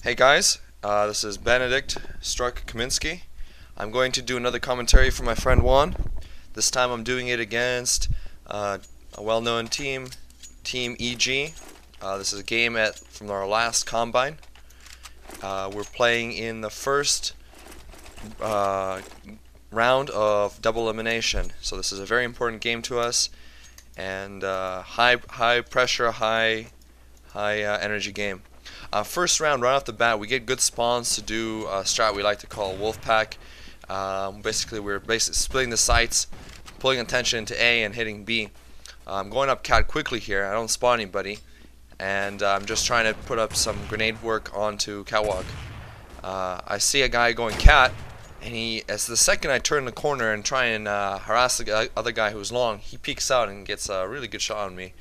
Hey guys, this is Benedict STRuK Kaminsky. I'm going to do another commentary for my friend Juan. This time I'm doing it against a well-known team, Team EG. This is a game from our last Combine. We're playing in the first round of double elimination. So this is a very important game to us, and high pressure, high energy game. First round, right off the bat, we get good spawns to do a strat we like to call Wolfpack. Basically, we're splitting the sights, pulling attention into A and hitting B. I'm going up cat quickly here. I don't spawn anybody, and I'm just trying to put up some grenade work onto catwalk. I see a guy going cat, and as the second I turn the corner and try and harass the other guy who's long, he peeks out and gets a really good shot on me.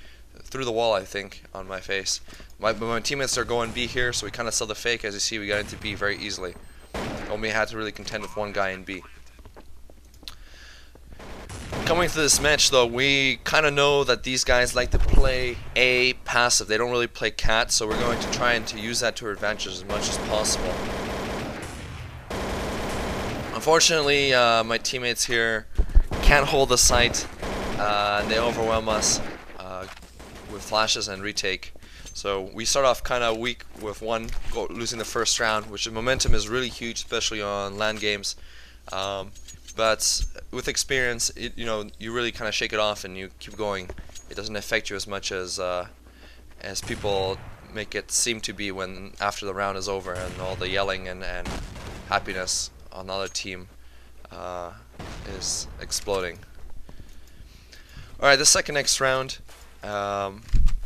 Through the wall, I think, on my face. My teammates are going B here, so we kind of saw the fake. As you see, we got into B very easily. Only had to really contend with one guy in B. Coming to this match, though, we kind of know that these guys like to play A passive. They don't really play cat, so we're going to try and use that to our advantage as much as possible. Unfortunately, my teammates here can't hold the sight, and they overwhelm us with flashes and retake. So we start off kind of weak with one goal, losing the first round, which the momentum is really huge, especially on LAN games. But with experience, you really kind of shake it off and you keep going. It doesn't affect you as much as people make it seem to be when after the round is over and all the yelling and happiness on the other team is exploding. Alright, the next round.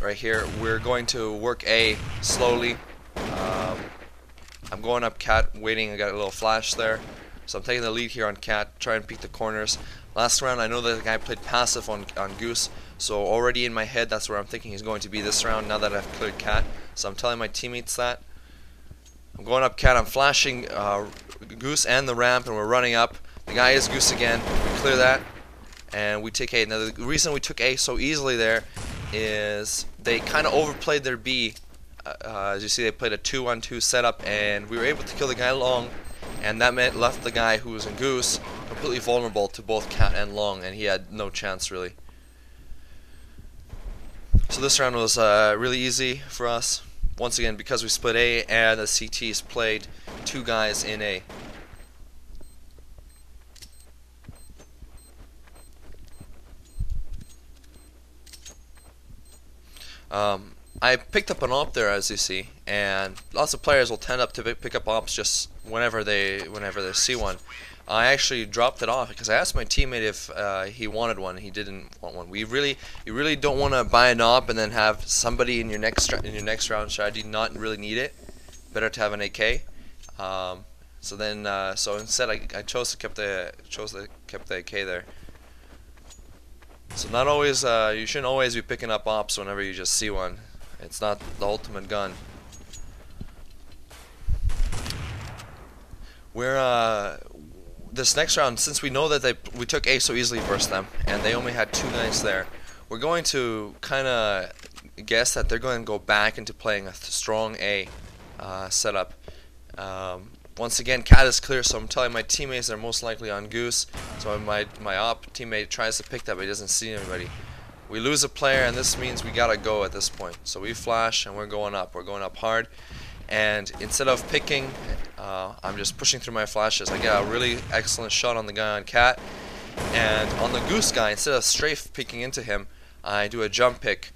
Right here, we're going to work A slowly. I'm going up cat, waiting. I got a little flash there, so I'm taking the lead here on cat. Try and peek the corners. Last round, I know that the guy played passive on goose, so already in my head, that's where I'm thinking he's going to be this round. Now that I've cleared cat, so I'm telling my teammates that. I'm going up cat. I'm flashing goose and the ramp, and we're running up. The guy is goose again. We clear that, and we take A. Now the reason we took A so easily there is they kind of overplayed their B. As you see, they played a 2-1-2 setup, and we were able to kill the guy long, and that left the guy who was in goose completely vulnerable to both cat and long, and he had no chance really. So this round was really easy for us, once again because we split A and the CTs played two guys in A. I picked up an op there, as you see, and lots of players will tend up to pick up ops just whenever they see one. I actually dropped it off because I asked my teammate if he wanted one. He didn't want one. You really don't want to buy an op and then have somebody in your next round strategy not really need it. Better to have an AK. So instead, I chose to keep the AK there. So not always, you shouldn't always be picking up ops whenever you just see one. It's not the ultimate gun. This next round, since we know that we took A so easily versus them, and they only had two guys there, we're going to kind of guess that they're going to go back into playing a strong A setup. Once again, cat is clear, so I'm telling my teammates they're most likely on goose. So my op teammate tries to pick that, but he doesn't see anybody. We lose a player, and this means we gotta go at this point. So we flash, and we're going up. We're going up hard. And instead of picking, I'm just pushing through my flashes. I get a really excellent shot on the guy on cat, and on the goose guy, instead of strafe picking into him, I do a jump pick.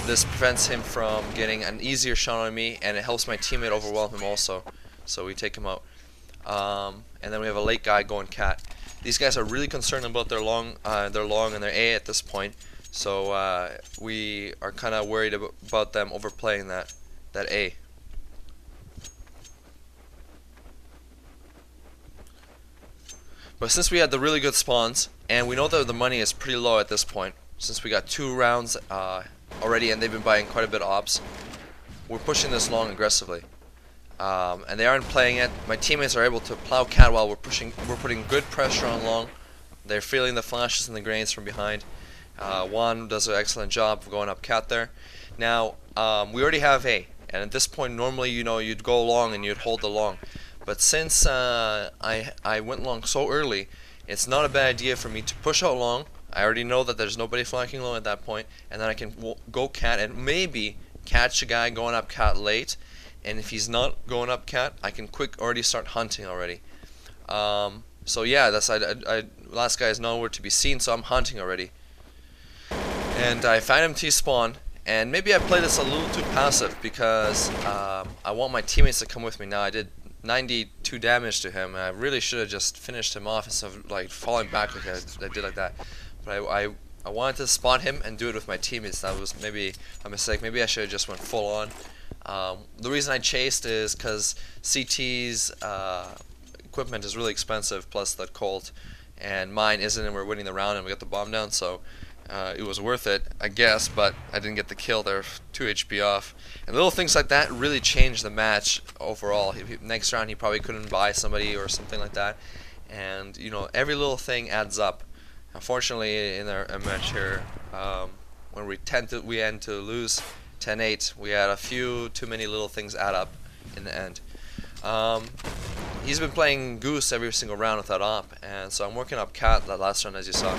This prevents him from getting an easier shot on me, and it helps my teammate overwhelm him also. So we take him out, and then we have a late guy going cat. These guys are really concerned about their long and their A at this point, so we are kind of worried about them overplaying that A. But since we had the really good spawns, and we know that the money is pretty low at this point, since we got 2 rounds already, and they've been buying quite a bit of ops, we're pushing this long aggressively. And they aren't playing it. My teammates are able to plow cat while we're putting good pressure on long. They're feeling the flashes and the grenades from behind. Juan does an excellent job of going up cat there. Now, we already have A. And at this point, normally, you know, you'd go long and you'd hold the long. But since I went long so early, it's not a bad idea for me to push out long. I already know that there's nobody flanking low at that point, and then I can go cat and maybe catch a guy going up cat late. And if he's not going up cat, I can already start hunting already. So yeah, that's last guy is nowhere to be seen, so I'm hunting already. And I find him T-spawn, and maybe I play this a little too passive because I want my teammates to come with me. Now I did 92 damage to him, and I really should have just finished him off instead of like falling back like I did like that. But I wanted to spawn him and do it with my teammates. That was maybe a mistake. Maybe I should have just went full on. The reason I chased is because CT's equipment is really expensive, plus the Colt, and mine isn't, and we're winning the round and we got the bomb down, so it was worth it, I guess, but I didn't get the kill there, 2 HP off. And little things like that really changed the match overall. Next round he probably couldn't buy somebody or something like that, and you know, every little thing adds up. Unfortunately, in our match here, when we end to lose 10-8, we had a few too many little things add up in the end. He's been playing Goose every single round with that op, and so I'm working up Cat that last round, as you saw.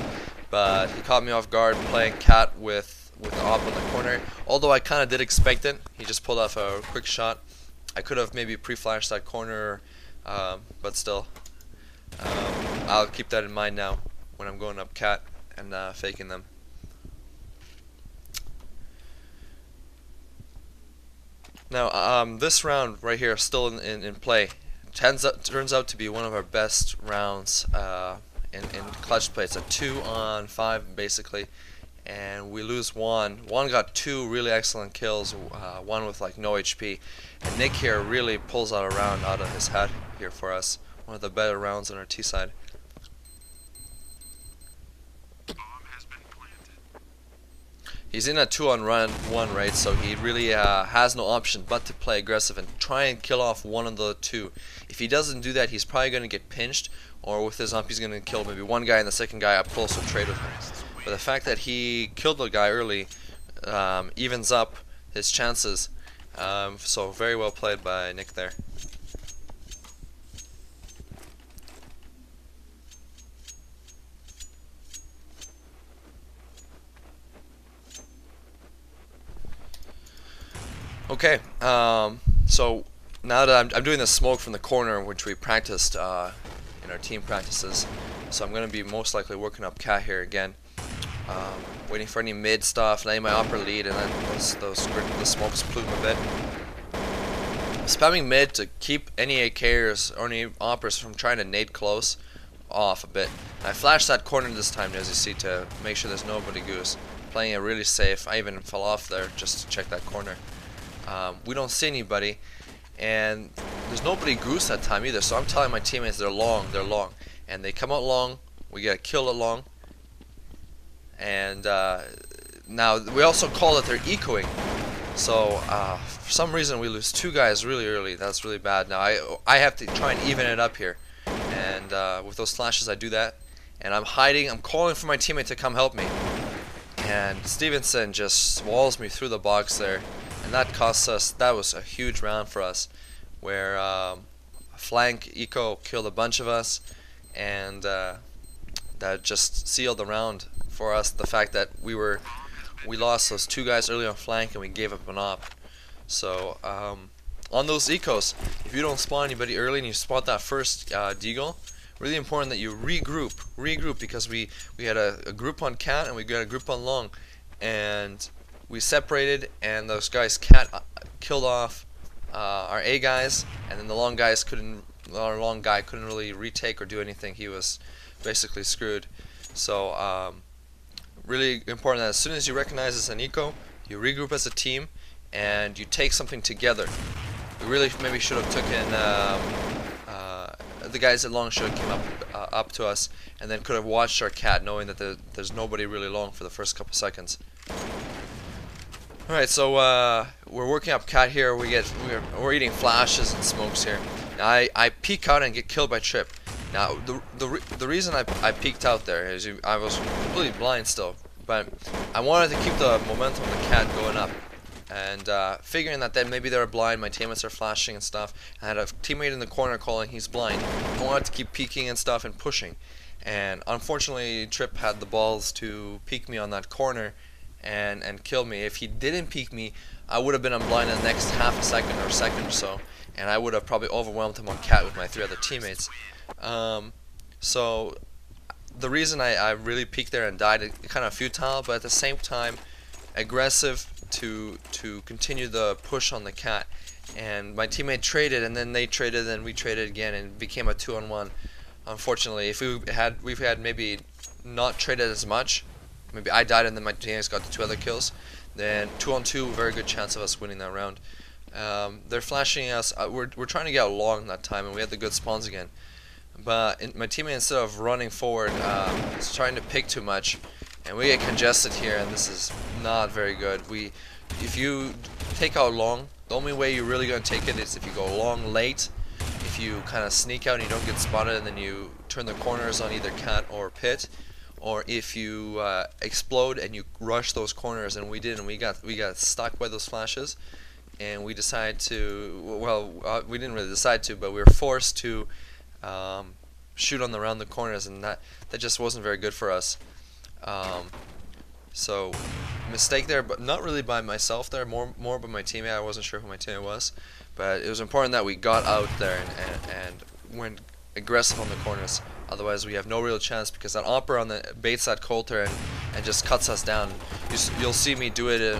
But he caught me off guard playing Cat with the op in the corner. Although I kind of did expect it, he just pulled off a quick shot. I could have maybe pre-flashed that corner, but still, I'll keep that in mind now when I'm going up Cat and faking them. Now, this round right here is still in play. Turns out to be one of our best rounds in clutch play. It's a 2-on-5 basically, and we lose one. One got 2 really excellent kills, one with like no HP, and Nick here really pulls out a round out of his hat here for us. One of the better rounds on our T side. He's in a 2-on-1, right? So he really has no option but to play aggressive and try and kill off one of the 2. If he doesn't do that, he's probably going to get pinched, or with his ump, he's going to kill maybe one guy and the second guy up close will trade with him. But the fact that he killed the guy early evens up his chances. So very well played by Nick there. Okay, so now that I'm doing the smoke from the corner, which we practiced in our team practices, so I'm going to be most likely working up Cat here again, waiting for any mid stuff, letting my upper lead, and then the smokes plume a bit. Spamming mid to keep any AKers or any operas from trying to nade close off a bit. I flashed that corner this time, as you see, to make sure there's nobody goose. Playing it really safe. I even fell off there just to check that corner. We don't see anybody, and there's nobody goose that time either, so I'm telling my teammates they're long, and they come out long, we get a kill at long, and now we also call that they're ecoing, so for some reason we lose 2 guys really early. That's really bad. Now I have to try and even it up here, and with those flashes I do that, and I'm hiding, I'm calling for my teammate to come help me, and Stevenson just walls me through the box there. And that cost us, that was a huge round for us, where flank eco killed a bunch of us, and that just sealed the round for us. The fact that we lost those 2 guys early on flank and we gave up an op. So on those ecos, if you don't spawn anybody early and you spot that first deagle, really important that you regroup, because we had a group on Cat and we got a group on long, and we separated, and those guys killed off our A guys, and then the long guys our long guy couldn't really retake or do anything. He was basically screwed. So really important that as soon as you recognize it's an eco, you regroup as a team and you take something together. We really maybe should have taken the guys at long should have came up to us, and then could have watched our Cat, knowing that there's nobody really long for the first couple seconds. Alright, so we're working up Cat here. We're eating flashes and smokes here. Now I peek out and get killed by Trip. Now the reason I peeked out there is I was completely blind still, but I wanted to keep the momentum of the Cat going up. and figuring that then maybe they were blind, my teammates are flashing and stuff. I had a teammate in the corner calling he's blind. I wanted to keep peeking and stuff and pushing, and unfortunately Trip had the balls to peek me on that corner and kill me. If he didn't peek me, I would have been on blind in the next half a second or second or so, and I would have probably overwhelmed him on cat with my 3 other teammates. So the reason I really peeked there and died, it kind of futile, but at the same time aggressive to continue the push on the cat. And my teammate traded, and then they traded, and we traded again, and it became a 2-on-1. Unfortunately, if we've had maybe not traded as much, maybe I died and then my teammates got the 2 other kills, then 2-on-2, very good chance of us winning that round. They're flashing us. We're trying to get long that time, and we had the good spawns again. But my teammate, instead of running forward, is trying to pick too much, and we get congested here, and this is not very good. If you take out long, the only way you're really going to take it is if you go long late, if you kind of sneak out and you don't get spotted, and then you turn the corners on either cat or pit, or if you explode and you rush those corners, and we did, and we got stuck by those flashes, and we decided to, well, we didn't really decide to, but we were forced to shoot around the corners, and that just wasn't very good for us. So mistake there, but not really by myself there, more by my teammate. I wasn't sure who my teammate was, but it was important that we got out there and went aggressive on the corners. Otherwise we have no real chance, because that Opera on the baits that Coulter and just cuts us down. You'll see me do it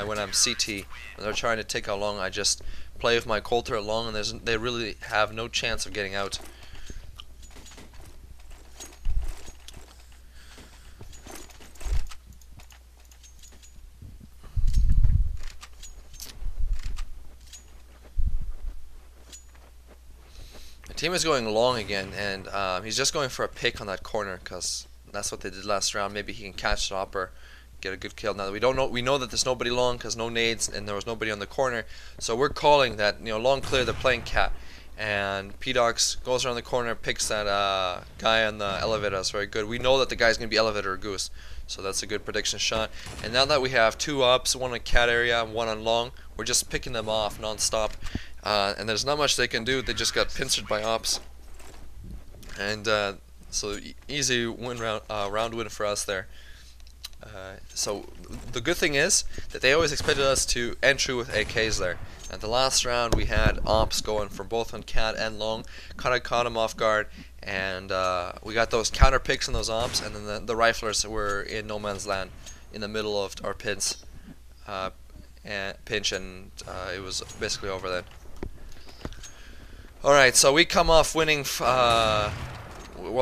when I'm CT. When they're trying to take out long, I just play with my Coulter along, and they really have no chance of getting out. Team is going long again, and he's just going for a pick on that corner, because that's what they did last round. Maybe he can catch the Hopper, get a good kill. Now that we know that there's nobody long, because no nades and there was nobody on the corner, so we're calling that, you know, long clear. They're playing cat, and P-Dox goes around the corner, picks that guy on the elevator. That's very good. We know that the guy's gonna be elevator or goose, so that's a good prediction shot. And now that we have 2 ups, 1 on cat area and 1 on long, we're just picking them off non-stop. And there's not much they can do. They just got pincered by ops, and so easy round win for us there. So the good thing is that they always expected us to entry with AKs there. At the last round we had ops going for both on cat and long. Caught him off guard, and we got those counter picks on those ops, and then the riflers were in no man's land in the middle of our pinch, and it was basically over then. Alright, so we come off winning, well,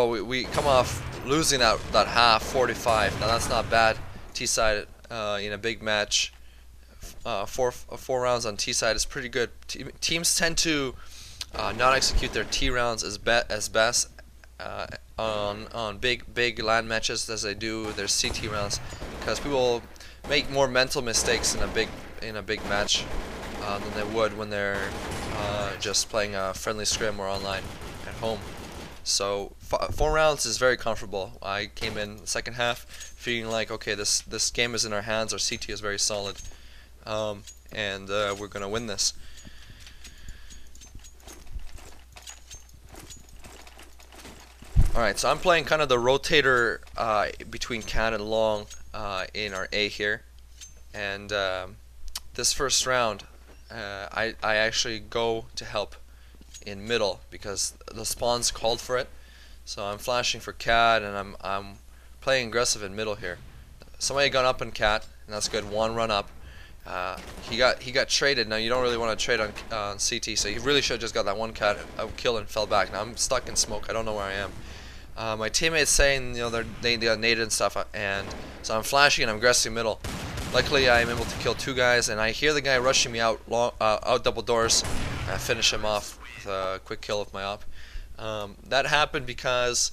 we come off losing that half, 45. Now that's not bad. T-side in a big match, 4 rounds on T-side is pretty good. Teams tend to not execute their T rounds as best on big LAN matches as they do their CT rounds, because people make more mental mistakes in a big match than they would when they're just playing a friendly scrim or online at home. So 4 rounds is very comfortable. I came in the second half feeling like, okay, this game is in our hands. Our CT is very solid, and we're gonna win this. Alright, so I'm playing kind of the rotator between cat and long in our A here, and this first round I actually go to help in middle because the spawns called for it. So I'm flashing for cat, and I'm playing aggressive in middle here. Somebody got up in cat, and that's good. 1 run up. He got traded. Now you don't really want to trade on CT, so he really should have just got that 1 cat kill and fell back. Now I'm stuck in smoke. I don't know where I am. My teammate's saying, you know, they got naded and stuff, and so I'm flashing and I'm aggressive middle. Luckily, I am able to kill 2 guys, and I hear the guy rushing me out double doors. I finish him off with a quick kill with my op. That happened because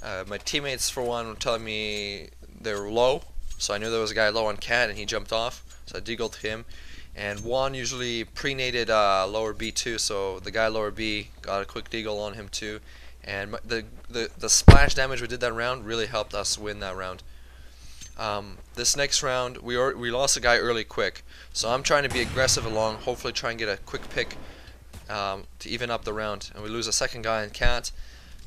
my teammates, for one, were telling me they were low, so I knew there was a guy low on cat, and he jumped off, so I deagled him. And Juan usually pre-naded lower B too, so the guy lower B got a quick deagle on him too. And the splash damage we did that round really helped us win that round. This next round, we lost a guy early quick, so I'm trying to be aggressive along, hopefully try and get a quick pick to even up the round. And we lose a second guy in cat.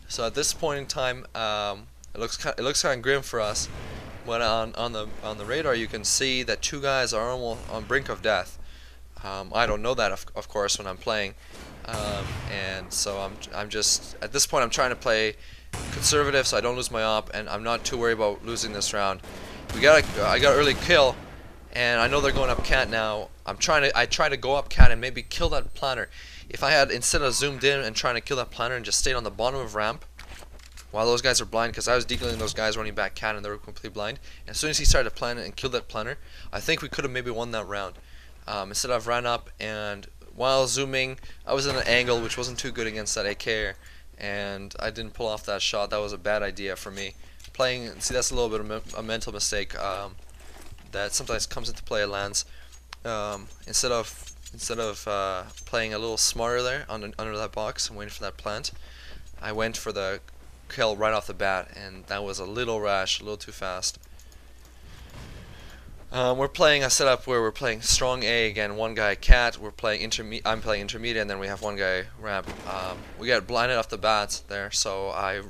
So at this point in time, it looks kind of grim for us. When on the radar, you can see that two guys are almost on brink of death. I don't know that of course when I'm playing, and so I'm just at this point I'm trying to play conservative so I don't lose my op, and I'm not too worried about losing this round. I got an early kill, and I know they're going up cat now. I try to go up cat and maybe kill that planter. If I had, instead of zoomed in and trying to kill that planter and just stayed on the bottom of ramp while those guys are blind, because I was dealing those guys running back cat and they were completely blind. And as soon as he started to plant it and kill that planter, I think we could have maybe won that round. Instead I've ran up, and while zooming I was in an angle which wasn't too good against that AK, and I didn't pull off that shot. That was a bad idea for me. See, that's a little bit of a mental mistake that sometimes comes into play at lands. Instead of playing a little smarter there under that box and waiting for that plant, I went for the kill right off the bat, and that was a little rash, a little too fast. We're playing a setup where we're playing strong A again, one guy cat. I'm playing intermediate, and then we have one guy ramp. We got blinded off the bat there, so I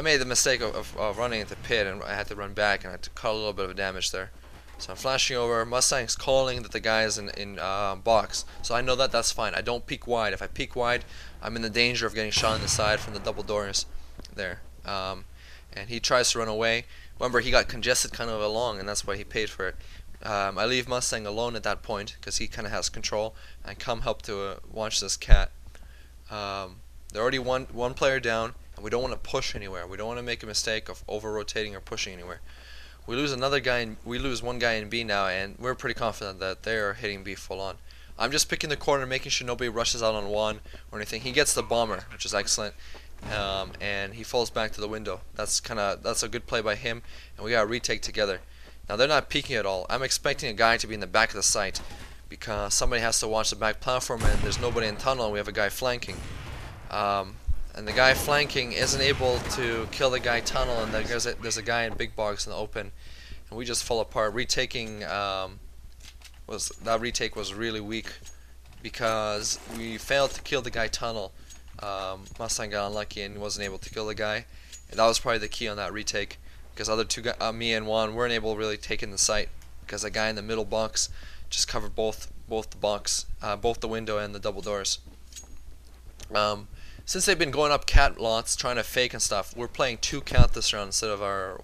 made the mistake of running into pit, and I had to run back, and I had to cut a little bit of damage there. So I'm flashing over. Mustang's calling that the guy's in box, so I know that that's fine. I don't peek wide. If I peek wide, I'm in the danger of getting shot in the side from the double doors there. And he tries to run away. Remember, he got congested kind of along, and that's why he paid for it. I leave Mustang alone at that point because he kind of has control. I come help to watch this cat. They're already one player down, and we don't want to push anywhere. We don't want to make a mistake of over rotating or pushing anywhere. We lose one guy in B now, and we're pretty confident that they're hitting B full on. I'm just picking the corner, making sure nobody rushes out on one or anything. He gets the bomber, which is excellent. And he falls back to the window. That's a good play by him, and we got a retake together. Now they're not peeking at all. I'm expecting a guy to be in the back of the site because somebody has to watch the back platform, and there's nobody in tunnel, and we have a guy flanking. And the guy flanking isn't able to kill the guy tunnel, and there's a guy in big box in the open, and we just fall apart. Retaking that retake was really weak because we failed to kill the guy tunnel. Mustang got unlucky and wasn't able to kill the guy, and that was probably the key on that retake, because other two guys, me and Juan, weren't able to really take in the site because the guy in the middle box just covered both the box, both the window and the double doors. Since they've been going up cat lots, trying to fake and stuff, we're playing 2 cat this round instead of our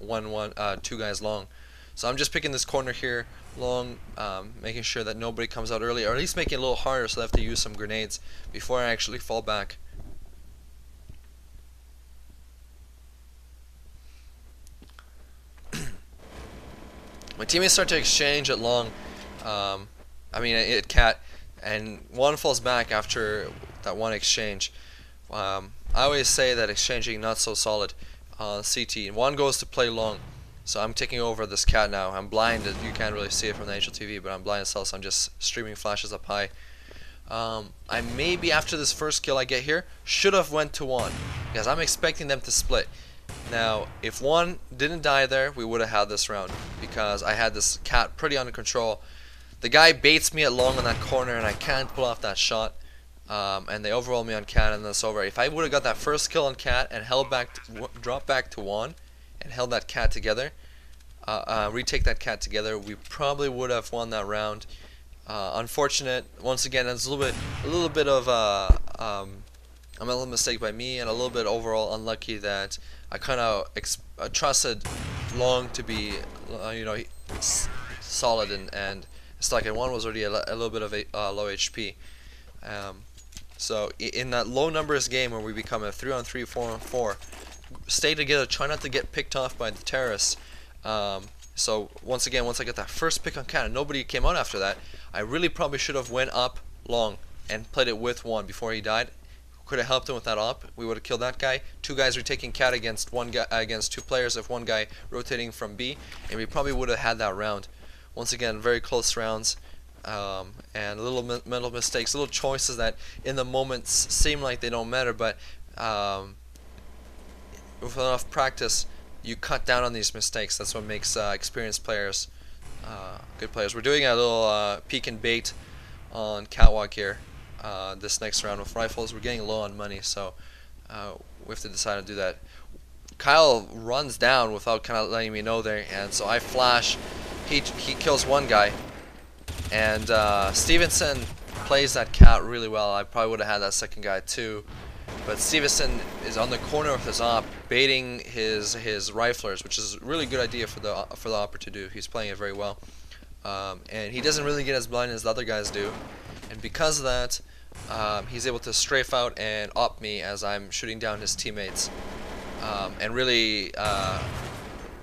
2 guys long. So I'm just picking this corner here long, making sure that nobody comes out early, or at least making it a little harder so they have to use some grenades before I actually fall back. My teammates start to exchange at long, at cat, and one falls back after that one exchange. I always say that exchanging not so solid on CT, and one goes to play long. So I'm taking over this cat now. I'm blinded. You can't really see it from the HLTV, but I'm blind as hell, so I'm just streaming flashes up high. I maybe, after this first kill I get here, should have went to one, because I'm expecting them to split. Now, if one didn't die there, we would have had this round, because I had this cat pretty under control. The guy baits me at long on that corner, and I can't pull off that shot. And they overroll me on cat, and that's over. If I would have got that first kill on cat and held back, dropped back to one, and held that cat together, retake that cat together, we probably would have won that round. Unfortunate, once again, it's a little bit of a mental mistake by me, and a little bit overall unlucky that I kind of trusted long to be, solid, and stuck. And one was already a little bit of a low HP. So in that low numbers game where we become a 3-on-3, 4-on-4, stay together, try not to get picked off by the terrorists. So once again, once I get that first pick on cat and nobody came out after that, I really probably should have went up long and played it with one before he died. Could have helped him with that op. We would have killed that guy. 2 guys retaking cat against one guy, against 2 players, if one guy rotating from B, and we probably would have had that round. Once again, very close rounds. And little mental mistakes, little choices that in the moments seem like they don't matter, but with enough practice you cut down on these mistakes. That's what makes experienced players good players. We're doing a little peek and bait on catwalk here this next round with rifles. We're getting low on money, so we have to decide to do that. Kyle runs down without kind of letting me know there, and so I flash. He kills one guy, and Stevenson plays that cat really well. I probably would have had that second guy too, but Stevenson is on the corner with his op, baiting his riflers, which is a really good idea for the opper to do. He's playing it very well, and he doesn't really get as blind as the other guys do, and because of that, he's able to strafe out and op me as I'm shooting down his teammates. And really,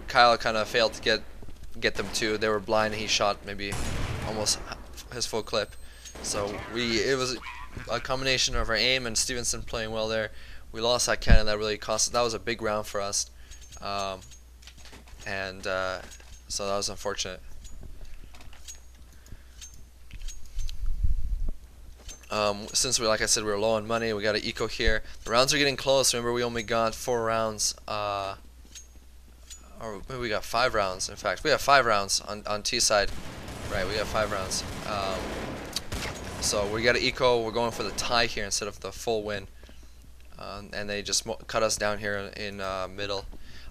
Kyle kind of failed to get them too. They were blind, and he shot maybe almost his full clip. So it was a combination of our aim and Stevenson playing well there. We lost that cannon. That really cost us. That was a big round for us, so that was unfortunate. Since like I said, we were low on money, we got an eco here. The rounds are getting close. Remember, we only got 4 rounds, or maybe we got 5 rounds. In fact, we have 5 rounds on T side. Right, we got 5 rounds. So we got an eco. We're going for the tie here instead of the full win. And they just cut us down here in middle.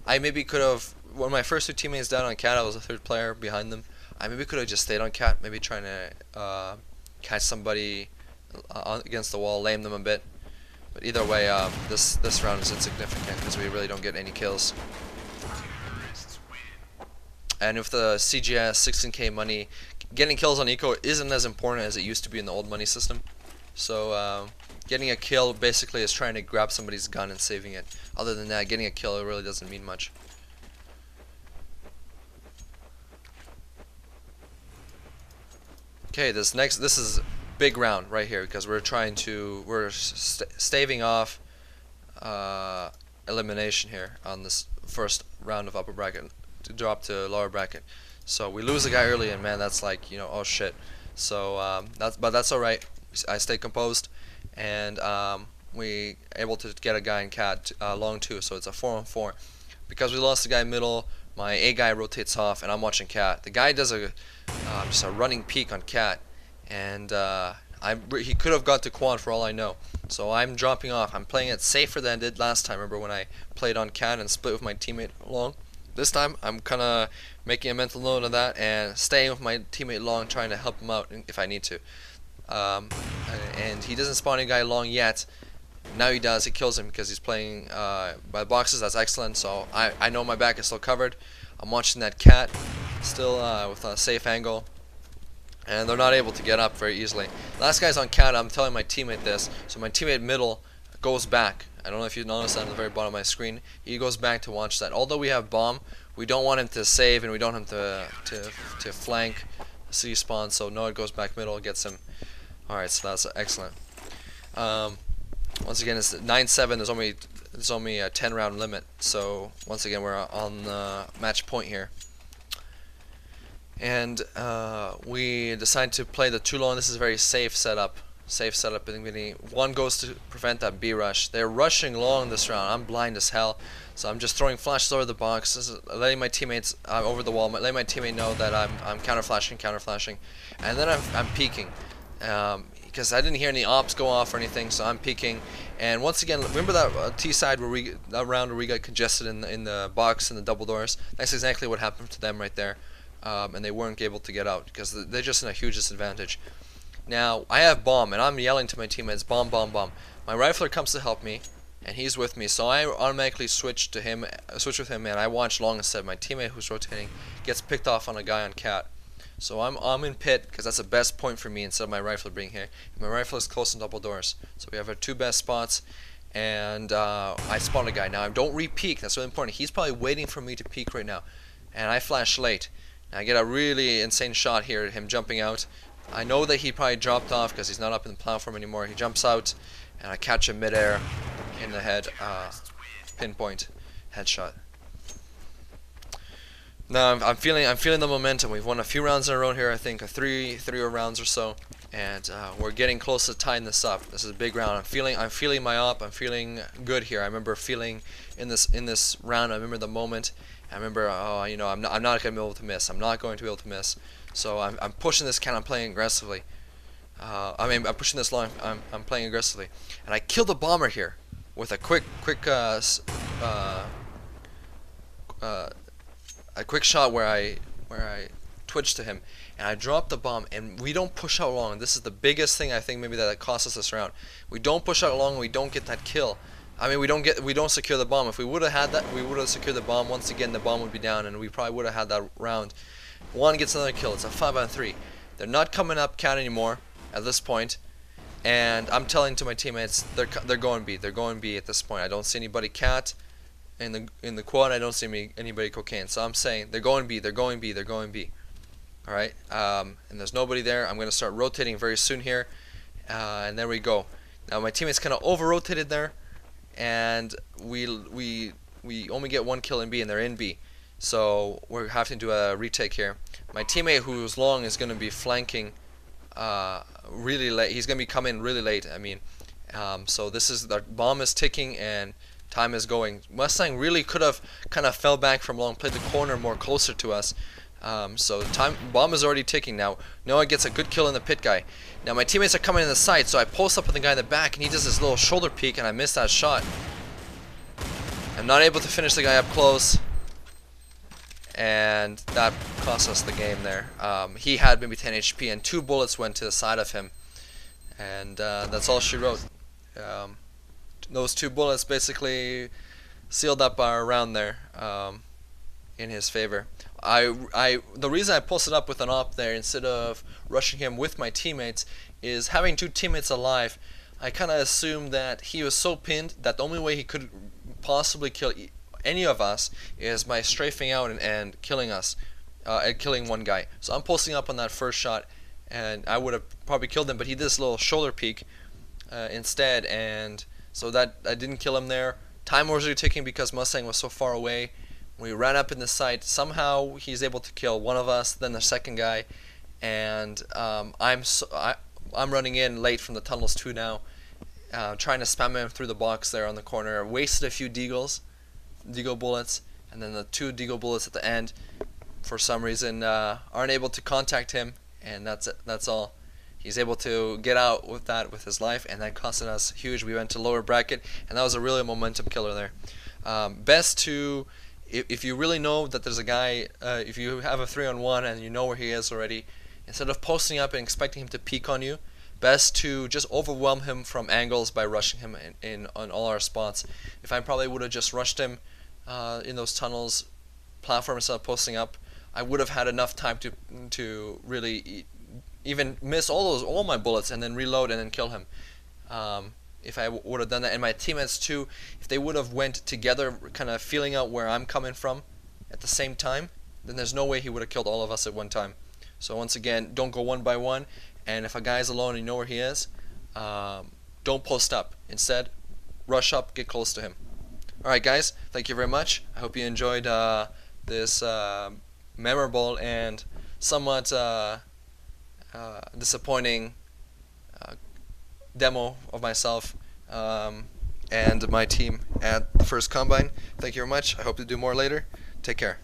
I maybe could have. One of my first 2 teammates down on cat, I was the 3rd player behind them. I maybe could have just stayed on cat, maybe trying to catch somebody against the wall, lame them a bit. But either way, this round is insignificant because we really don't get any kills. And with the CGS 16k money, getting kills on eco isn't as important as it used to be in the old money system. So getting a kill basically is trying to grab somebody's gun and saving it. Other than that, getting a kill, it really doesn't mean much. Okay, this is big round right here because we're staving off elimination here on this first round of upper bracket to drop to lower bracket. So we lose a guy early, and man, that's like, you know, oh shit. So but that's all right. I stayed composed, and we able to get a guy in cat long too. So it's a 4-on-4. Because we lost the guy middle, my A guy rotates off, and I'm watching cat. The guy does just a running peek on cat. And he could have got to quad for all I know. So I'm dropping off. I'm playing it safer than I did last time. Remember when I played on cat and split with my teammate long? This time I'm kind of making a mental note of that and staying with my teammate long, trying to help him out if I need to. And he doesn't spawn a guy long yet. Now he does. He kills him because he's playing by boxes. That's excellent. So I know my back is still covered. I'm watching that cat still with a safe angle. And they're not able to get up very easily. Last guy's on cat. I'm telling my teammate this. So my teammate middle goes back. I don't know if you noticed that on the very bottom of my screen. He goes back to watch that. Although we have bomb, we don't want him to save, and we don't want him to flank C spawn. So no, it goes back middle, gets him. All right, so that's excellent. Once again, it's 9-7. There's only a 10-round limit. So once again, we're on the match point here. And we decide to play the 2 long. This is a very safe setup. One goes to prevent that B rush. They're rushing long this round. I'm blind as hell, so I'm just throwing flashes over the box. This is letting my teammates over the wall. Letting my teammate know that I'm counter flashing, and then I'm peeking because I didn't hear any ops go off or anything. So I'm peeking. And once again, remember that T side that round where we got congested in the box and the double doors? That's exactly what happened to them right there. And they weren't able to get out because they're just in a huge disadvantage. Now I have bomb, and I'm yelling to my teammates, bomb, bomb, bomb. My rifler comes to help me, and he's with me, so I automatically switch with him, and I watch long instead. My teammate who's rotating gets picked off on a guy on cat, so I'm in pit because that's the best point for me instead of my rifler being here. My rifle is close on double doors, so we have our 2 best spots. And I spawn a guy. Now I don't re-peek. That's really important. He's probably waiting for me to peek right now, and I flash late. I get a really insane shot here at him jumping out. I know that he probably dropped off because he's not up in the platform anymore. He jumps out, and I catch him midair in the head, pinpoint headshot. Now I'm feeling the momentum. We've won a few rounds in a row here. I think 3 rounds or so. and we're getting close to tying this up. This is a big round. I'm feeling my op. I'm feeling good here. I remember feeling in this round. I remember the moment. I remember, oh, you know, I'm not going to be able to miss. I'm not going to be able to miss. So I'm pushing this count. I'm playing aggressively. I mean, I'm pushing this long. I'm playing aggressively, and I kill the bomber here with a quick shot where I twitch to him, and I drop the bomb, and we don't push out long. This is the biggest thing I think maybe that cost us this round. We don't push out long. We don't get that kill. I mean, we don't secure the bomb. If we would have had that, we would have secured the bomb. Once again, the bomb would be down, and we probably would have had that round. Juan gets another kill. It's a 5-on-3. They're not coming up cat anymore at this point, and I'm telling to my teammates they're going B. They're going B at this point. I don't see anybody cat in the quad. I don't see anybody cocaine. So I'm saying they're going B. They're going B. They're going B. All right. And there's nobody there. I'm gonna start rotating very soon here, and there we go. Now my teammates kind of over-rotated there, and we only get one kill in B, and they're in B. So we're having to do a retake here. My teammate who's long is going to be flanking really late. He's going to be coming really late. I mean, so this is the bomb is ticking and time is going. Mustang really could have kind of fell back from long, played the corner more closer to us. So bomb is already ticking now. Noah gets a good kill in the pit guy. Now my teammates are coming in the side, so I post up with the guy in the back, and he does this little shoulder peek, and I miss that shot. I'm not able to finish the guy up close, and that cost us the game there. He had maybe 10 HP, and 2 bullets went to the side of him, and that's all she wrote. Those 2 bullets basically sealed up our round there in his favor. The reason I posted up with an op there instead of rushing him with my teammates is having 2 teammates alive. I kind of assumed that he was so pinned that the only way he could possibly kill any of us is by strafing out and killing us, and killing one guy. So I'm posting up on that first shot, and I would have probably killed him, but he did this little shoulder peek instead, and so that I didn't kill him there. Time was really ticking because Mustang was so far away. We ran up in the site. Somehow he's able to kill one of us, then the second guy, and I'm running in late from the tunnels too now, trying to spam him through the box there on the corner. Wasted a few deagle bullets, and then the 2 deagle bullets at the end for some reason aren't able to contact him, and that's it. That's all. He's able to get out with that with his life, and that costed us huge. We went to lower bracket, and that was a really momentum killer there. Best to, if you really know that there's a guy, if you have a 3-on-1 and you know where he is already, instead of posting up and expecting him to peek on you, best to just overwhelm him from angles by rushing him on all our spots. If I probably would have just rushed him in those tunnels, platform instead of posting up, I would have had enough time to really even miss all my bullets and then reload and then kill him. If I would have done that, and my teammates too, if they would have went together, kind of feeling out where I'm coming from at the same time, then there's no way he would have killed all of us at one time. So once again, don't go one by one, and if a guy's alone and you know where he is, don't post up. Instead, rush up, get close to him. Alright guys, thank you very much. I hope you enjoyed this memorable and somewhat disappointing demo of myself and my team at the first Combine. Thank you very much. I hope to do more later. Take care.